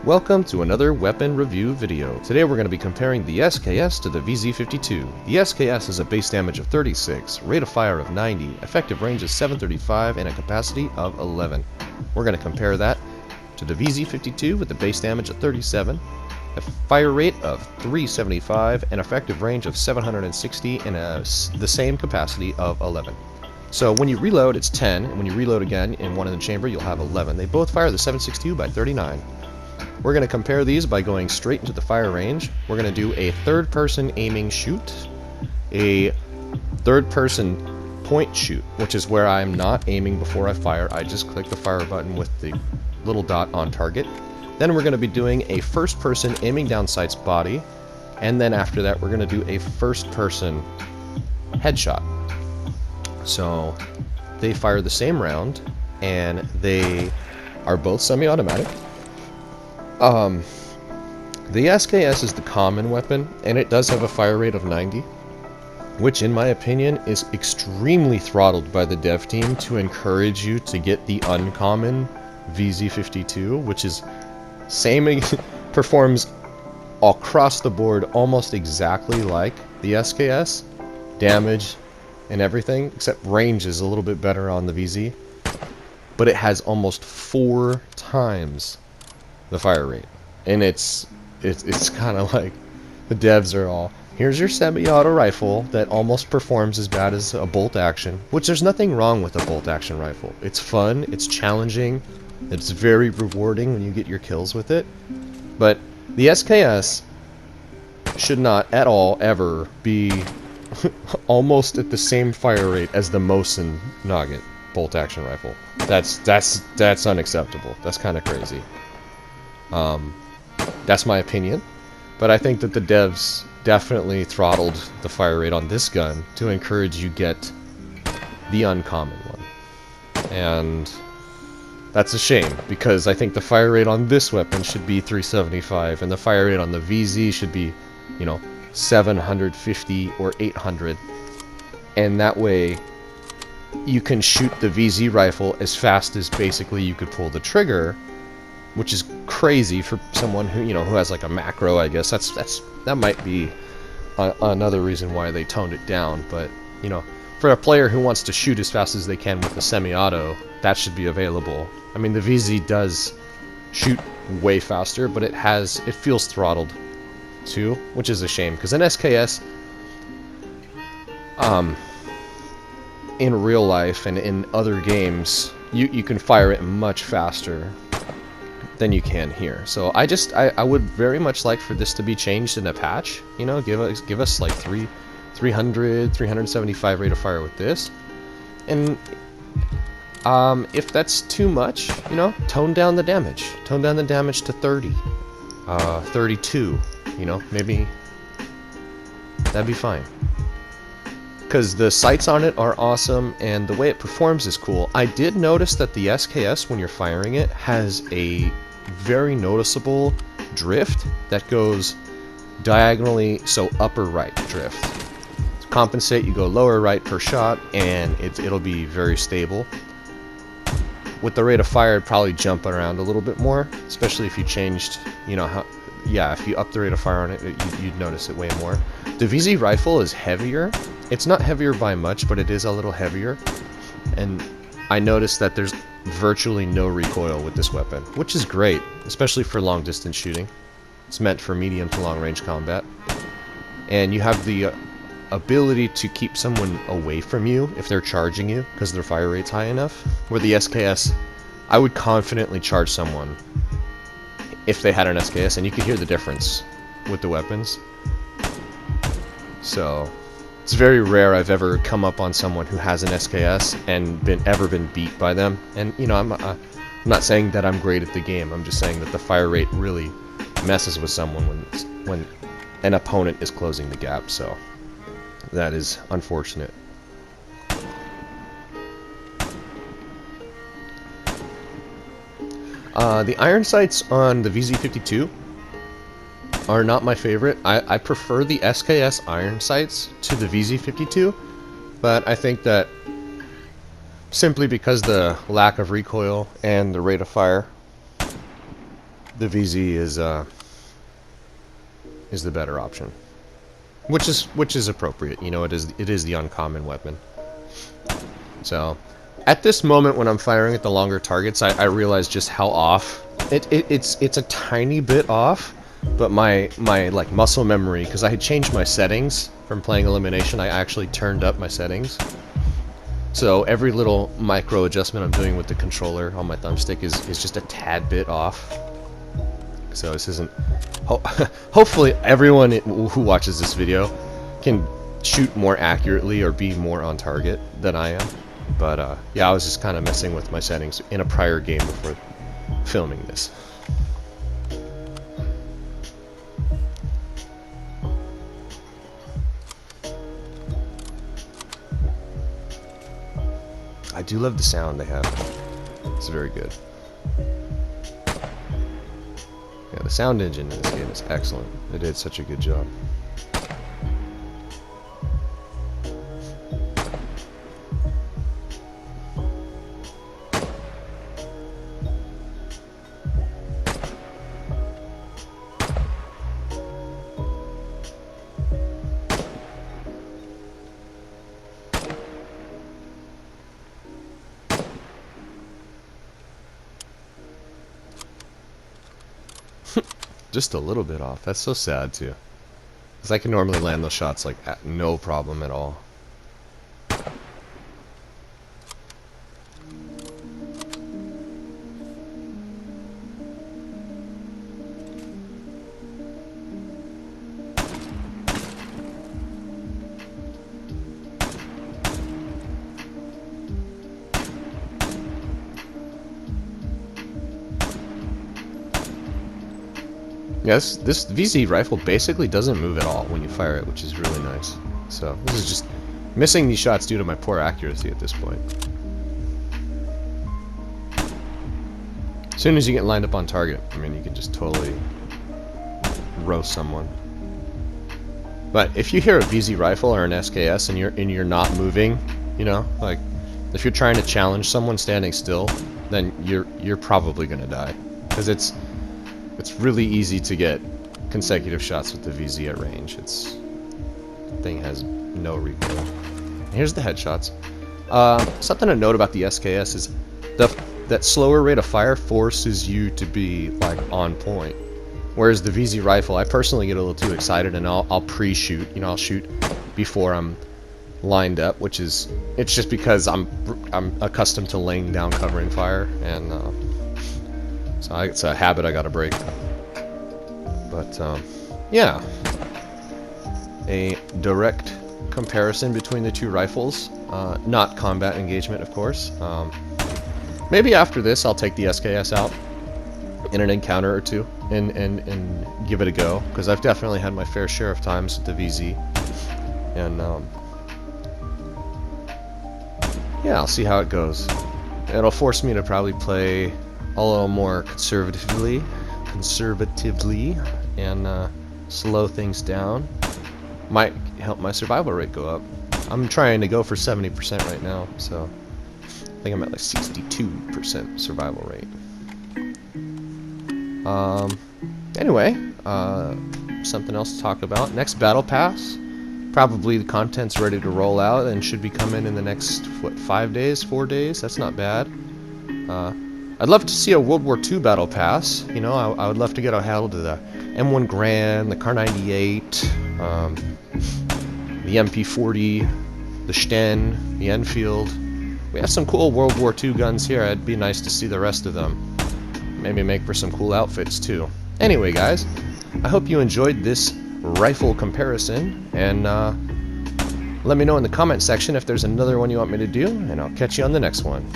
Welcome to another weapon review video. Today we're going to be comparing the SKS to the VZ52. The SKS has a base damage of 36, rate of fire of 90, effective range of 735, and a capacity of 11. We're going to compare that to the VZ52 with the base damage of 37, a fire rate of 375, and effective range of 760, and the same capacity of 11. So when you reload, it's 10, and when you reload again in one in the chamber, you'll have 11. They both fire the 7.62 by 39. We're going to compare these by going straight into the fire range. We're going to do a third-person aiming shoot, a third-person point shoot, which is where I'm not aiming before I fire. I just click the fire button with the little dot on target. Then we're going to be doing a first-person aiming down sight's body, and then after that we're going to do a first-person headshot. So they fire the same round, and they are both semi-automatic. The SKS is the common weapon, and it does have a fire rate of 90, which in my opinion is extremely throttled by the dev team to encourage you to get the uncommon VZ52, which is performs across the board almost exactly like the SKS, damage and everything, except range is a little bit better on the VZ, but it has almost 4 times the fire rate, and it's kind of like the devs are all, here's your semi-auto rifle that almost performs as bad as a bolt action, which there's nothing wrong with a bolt action rifle. It's fun, it's challenging, it's very rewarding when you get your kills with it, but the SKS should not at all ever be almost at the same fire rate as the Mosin Nugget bolt action rifle. That's unacceptable. That's kind of crazy. That's my opinion, but I think that the devs definitely throttled the fire rate on this gun to encourage you get the uncommon one, and that's a shame, because I think the fire rate on this weapon should be 375, and the fire rate on the VZ should be, 750 or 800, and that way you can shoot the VZ rifle as fast as basically you could pull the trigger, which is crazy for someone who who has like a macro. I guess that might be another reason why they toned it down. But for a player who wants to shoot as fast as they can with the semi-auto, that should be available. I mean, the VZ does shoot way faster, but it feels throttled too, which is a shame, because in SKS, in real life and in other games, you can fire it much faster than you can here. So I would very much like for this to be changed in a patch. Give us like 375 rate of fire with this, and if that's too much, tone down the damage. Tone down the damage to 30, 32. Maybe that'd be fine. Because the sights on it are awesome, and the way it performs is cool. I did notice that the SKS, when you're firing it, has a very noticeable drift that goes diagonally, so upper right drift. To compensate, you go lower right per shot, and it'll be very stable. With the rate of fire, it'd probably jump around a little bit more, especially if you changed, if you up the rate of fire on it, you'd notice it way more. The VZ rifle is heavier. It's not heavier by much, but it is a little heavier. And I noticed that there's virtually no recoil with this weapon, which is great, especially for long distance shooting. It's meant for medium to long range combat. And you have the ability to keep someone away from you if they're charging you, because their fire rate's high enough. Where the SKS, I would confidently charge someone if they had an SKS, and you could hear the difference with the weapons. So it's very rare I've ever come up on someone who has an SKS and ever been beat by them. And I'm not saying that I'm great at the game. I'm just saying that the fire rate really messes with someone when an opponent is closing the gap. So that is unfortunate. The iron sights on the VZ52 are not my favorite. I prefer the SKS iron sights to the VZ52, but I think that simply because the lack of recoil and the rate of fire, the VZ is the better option, which is appropriate. You know, it is the uncommon weapon. So, at this moment when I'm firing at the longer targets, I realize just how off it's a tiny bit off, but my like muscle memory, because I had changed my settings from playing elimination, I actually turned up my settings. So every little micro adjustment I'm doing with the controller on my thumbstick is just a tad bit off. So this isn't... hopefully everyone who watches this video can shoot more accurately or be more on target than I am. But yeah, I was just kind of messing with my settings in a prior game before filming this. I do love the sound they have. It's very good. Yeah, the sound engine in this game is excellent. They did such a good job. Just a little bit off. That's so sad too. Because I can normally land those shots like at no problem at all. Yes, this VZ rifle basically doesn't move at all when you fire it, which is really nice. So this is just missing these shots due to my poor accuracy at this point. As soon as you get lined up on target, I mean, you can just totally roast someone. But if you hear a VZ rifle or an SKS and you're not moving, you know, like if you're trying to challenge someone standing still, then you're probably gonna die, because it's really easy to get consecutive shots with the VZ at range. The thing has no recoil. Here's the headshots. Something to note about the SKS is that slower rate of fire forces you to be like on point. Whereas the VZ rifle, I personally get a little too excited and I'll pre-shoot. You know, I'll shoot before I'm lined up, it's just because I'm accustomed to laying down covering fire, and so it's a habit I gotta break. But yeah, a direct comparison between the two rifles, not combat engagement, of course. Maybe after this I'll take the SKS out in an encounter or two and give it a go, because I've definitely had my fair share of times with the VZ, and yeah, I'll see how it goes. It'll force me to probably play a little more conservatively, and slow things down. Might help my survival rate go up. I'm trying to go for 70% right now, so I think I'm at like 62% survival rate. Anyway, something else to talk about. Next battle pass. Probably the content's ready to roll out and should be coming in the next, what, 5 days, 4 days? That's not bad. I'd love to see a World War II battle pass. You know, I would love to get a hold of the M1 Garand, the Kar 98, the MP40, the Sten, the Enfield. We have some cool World War II guns here. It'd be nice to see the rest of them. Maybe make for some cool outfits too. Anyway, guys, I hope you enjoyed this rifle comparison, and let me know in the comment section if there's another one you want me to do, and I'll catch you on the next one.